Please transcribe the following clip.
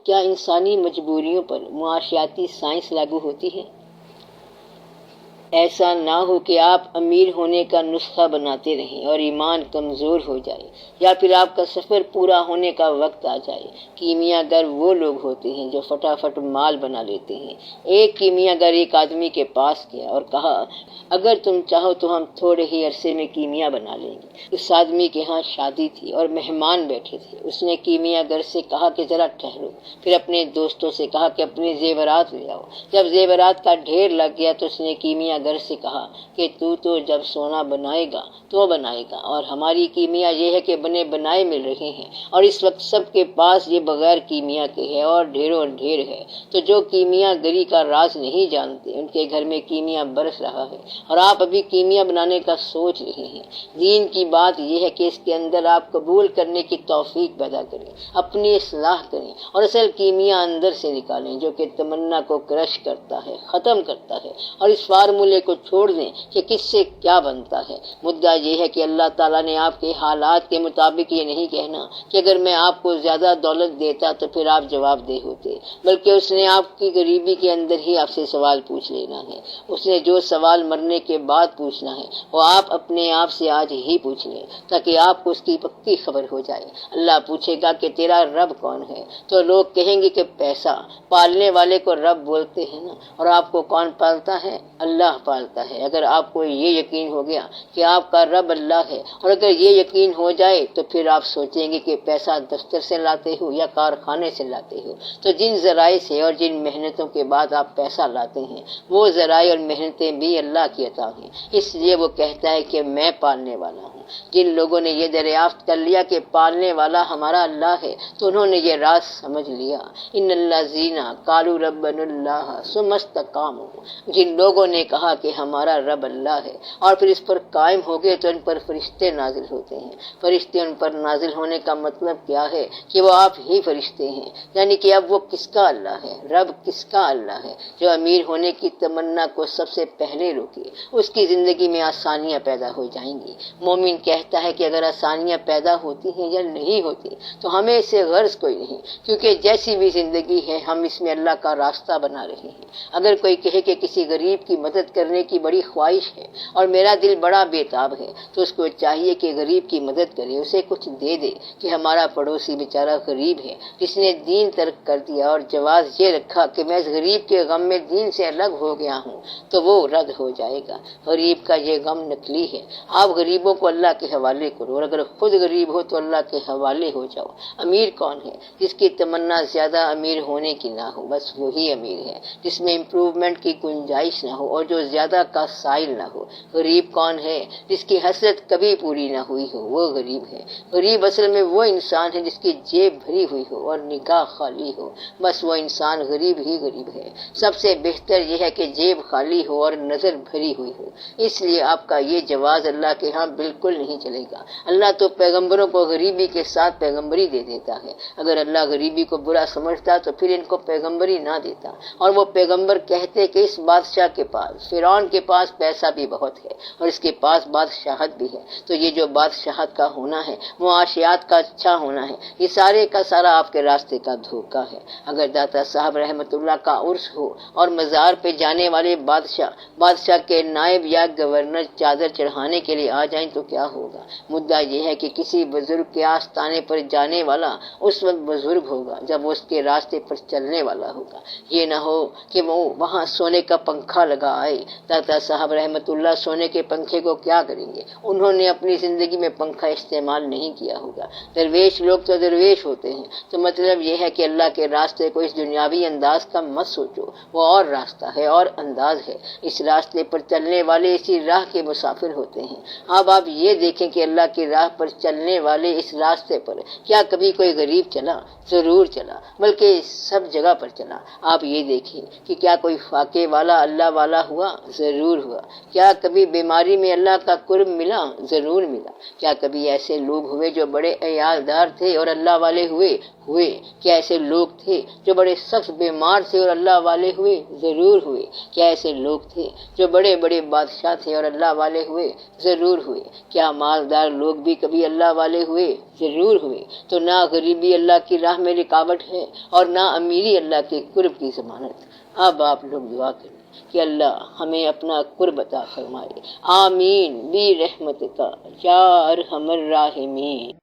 کیا انسانی مجبوریوں پر معاشیاتی سائنس لاگو ہوتی ہے؟ ایسا نہ ہو کہ آپ امیر ہونے کا نسخہ بناتے رہیں اور ایمان کمزور ہو جائے، یا پھر آپ کا سفر پورا ہونے کا وقت آ جائے۔ کیمیا گر وہ لوگ ہوتے ہیں جو فٹافٹ مال بنا لیتے ہیں۔ ایک کیمیا گر ایک آدمی کے پاس گیا اور کہا، اگر تم چاہو تو ہم تھوڑے ہی عرصے میں کیمیا بنا لیں گے۔ اس آدمی کے ہاں شادی تھی اور مہمان بیٹھے تھے۔ اس نے کیمیا گر سے کہا کہ ذرا ٹھہرو، پھر اپنے دوستوں سے کہا کہ اپنے زیورات لے آؤ۔ جب زیورات کا ڈھیر لگ گیا تو اس نے کیمیا گر سے کہا کہ تو جب سونا بنائے گا تو بنائے گا، اور ہماری کیمیا یہ ہے کہ بنے بنائے مل رہے ہیں، اور اس وقت سب کے پاس یہ بغیر کیمیا کے ہے اور ڈھیروں ڈھیر ہے۔ تو جو کیمیا گری کا راز نہیں جانتے ان کے گھر میں کیمیا برس رہا ہے، اور آپ ابھی کیمیا بنانے کا سوچ رہے ہیں۔ دین کی بات یہ ہے کہ اس کے اندر آپ قبول کرنے کی توفیق پیدا کریں، اپنی اصلاح کریں، اور اصل کیمیا اندر سے نکالیں جو کہ تمنا کو کرش کرتا ہے، ختم کرتا ہے، اور اس فارمولے کو چھوڑ دیں کہ کس سے کیا بنتا ہے۔ مدعا یہ ہے کہ اللہ تعالیٰ نے آپ کے حالات کے مطابق یہ نہیں کہنا کہ اگر میں آپ کو زیادہ دولت دیتا تو پھر آپ جواب دہ ہوتے، بلکہ اس نے آپ کی غریبی کے اندر ہی آپ سے سوال پوچھ لینا ہے۔ اس نے جو سوال مرنے کے بعد پوچھنا ہے وہ آپ اپنے آپ سے آج ہی پوچھ لیں تاکہ آپ کو اس کی پکی خبر ہو جائے۔ اللہ پوچھے گا کہ تیرا رب کون ہے؟ تو لوگ کہیں گے کہ پیسہ۔ پالنے والے کو رب بولتے ہیں نا، اور آپ کو کون پالتا ہے؟ اللہ پالتا ہے۔ اگر آپ کو یہ یقین ہو گیا کہ آپ کا رب اللہ ہے، اور اگر یہ یقین ہو جائے تو پھر آپ سوچیں گے کہ پیسہ دفتر سے لاتے ہو یا کارخانے سے لاتے ہو۔ تو جن ذرائع سے اور جن محنتوں کے بعد آپ پیسہ لاتے ہیں وہ ذرائع اور محنتیں بھی اللہ کی عطا ہیں، اس لیے وہ کہتا ہے کہ میں پالنے والا ہوں۔ جن لوگوں نے یہ دریافت کر لیا کہ پالنے والا ہمارا اللہ ہے تو انہوں نے یہ راز سمجھ لیا۔ ان الذین قالوا ربنا اللہ ثم استقاموا، جن لوگوں نے کہا کہ ہمارا رب اللہ ہے اور پھر اس پر قائم ہو گئے تو ان پر فرشتے نازل ہوتے ہیں۔ فرشتے ان پر نازل ہونے کا مطلب کیا ہے کہ وہ آپ ہی فرشتے ہیں، یعنی کہ اب وہ کس کا اللہ ہے؟ رب کس کا اللہ ہے؟ جو امیر ہونے کی تمنا کو سب سے پہلے روکے، اس کی زندگی میں آسانیاں پیدا ہو جائیں گی۔ مومن کہتا ہے کہ اگر آسانیاں پیدا ہوتی ہیں یا نہیں ہوتی تو ہمیں اس سے غرض کوئی نہیں، کیونکہ جیسی بھی زندگی ہے ہم اس میں اللہ کا راستہ بنا رہے ہیں۔ اگر کوئی کہے کہ کسی غریب کی مدد کرنے کی بڑی خواہش ہے اور میرا دل بڑا بےتاب ہے، تو اس کو چاہیے کہ غریب کی مدد کرے، اسے کچھ دے دے کہ ہمارا پڑوسی بیچارہ غریب ہے جس نے دین ترک کر دیا اور جواز یہ رکھا کہ میں اس غریب کے غم میں دین سے الگ ہو گیا ہوں، تو وہ رد ہو جائے گا۔ غریب کا یہ غم نقلی ہے۔ آپ غریبوں کو اللہ کے حوالے کرو، اور اگر خود غریب ہو تو اللہ کے حوالے ہو جاؤ۔ امیر کون ہے؟ جس کی تمنا زیادہ امیر ہونے کی نہ ہو، بس وہی امیر ہے۔ جس میں امپروومنٹ کی گنجائش نہ ہو اور جو زیادہ کا سائل نہ ہو۔ غریب کون ہے؟ جس کی حسرت کبھی پوری نہ ہوئی ہو، وہ غریب ہے۔ غریب اصل میں وہ انسان ہے جس کی جیب بھری ہوئی ہو اور نگاہ خالی ہو، بس وہ انسان غریب ہی غریب ہے۔ سب سے بہتر یہ ہے کہ جیب خالی ہو اور نظر بھری ہوئی ہو۔ اس لیے آپ کا یہ جواز اللہ کے ہاں بالکل نہیں چلے گا۔ اللہ تو پیغمبروں کو غریبی کے ساتھ پیغمبری دے دیتا ہے۔ اگر اللہ غریبی کو برا سمجھتا تو پھر ان کو پیغمبری نہ دیتا، اور وہ پیغمبر کہتے کہ اس بادشاہ کے پاس، فرعون کے پاس پیسہ بھی بہت ہے اور اس کے پاس بادشاہت بھی ہے، تو یہ جو بادشاہت کا ہونا ہے، معاشیات کا اچھا ہونا ہے، یہ سارے کا سارا آپ کے راستے کا دھوکہ ہے۔ اگر داتا صاحب رحمت اللہ کا عرس ہو اور مزار پہ جانے والے بادشاہ کے نائب یا گورنر چادر چڑھانے کے لیے آ جائیں تو کیا ہوگا؟ مدعا یہ ہے کہ کسی بزرگ کے آستانے پر جانے والا اس وقت بزرگ ہوگا جب وہ اس کے راستے پر چلنے والا ہوگا۔ یہ نہ ہو کہ وہ وہاں سونے کا پنکھا لگا آئے۔ داتا صاحب رحمت اللہ سونے کے پنکھے کو کیا کریں گے؟ انہوں نے اپنی زندگی میں پنکھا استعمال نہیں کیا ہوگا۔ درویش لوگ تو درویش ہوتے ہیں۔ تو مطلب یہ ہے کہ اللہ کے راستے کو اس دنیاوی انداز کا مت سوچو، وہ اور راستہ ہے اور انداز ہے۔ اس راستے پر چلنے والے اسی راہ کے مسافر ہوتے ہیں۔ اب آپ یہ دیکھیں کہ اللہ کی راہ پر چلنے والے اس راستے پر کیا کبھی کوئی غریب چلا؟ ضرور چلا، بلکہ سب جگہ پر چلا۔ آپ یہ دیکھیں کہ کیا کوئی فاقے والا اللہ والا ہوا؟ ضرور ہوا۔ کیا کبھی بیماری میں اللہ کا قرب ملا؟ ضرور ملا۔ کیا کبھی ایسے لوگ ہوئے جو بڑے عیالدار تھے اور اللہ والے ہوئے؟ کیا ایسے لوگ تھے جو بڑے سخت بیمار تھے اور اللہ والے ہوئے؟ ضرور ہوئے۔ کیا ایسے لوگ تھے جو بڑے بڑے بادشاہ تھے اور اللہ والے ہوئے؟ ضرور ہوئے۔ کیا کیا مالدار لوگ بھی کبھی اللہ والے ہوئے؟ ضرور ہوئے۔ تو نہ غریبی اللہ کی راہ میں رکاوٹ ہے اور نہ امیری اللہ کے قرب کی ضمانت۔ اب آپ لوگ دعا کریں کہ اللہ ہمیں اپنا قرب عطا فرمائے۔ آمین برحمتک یا ارحم الراحمین۔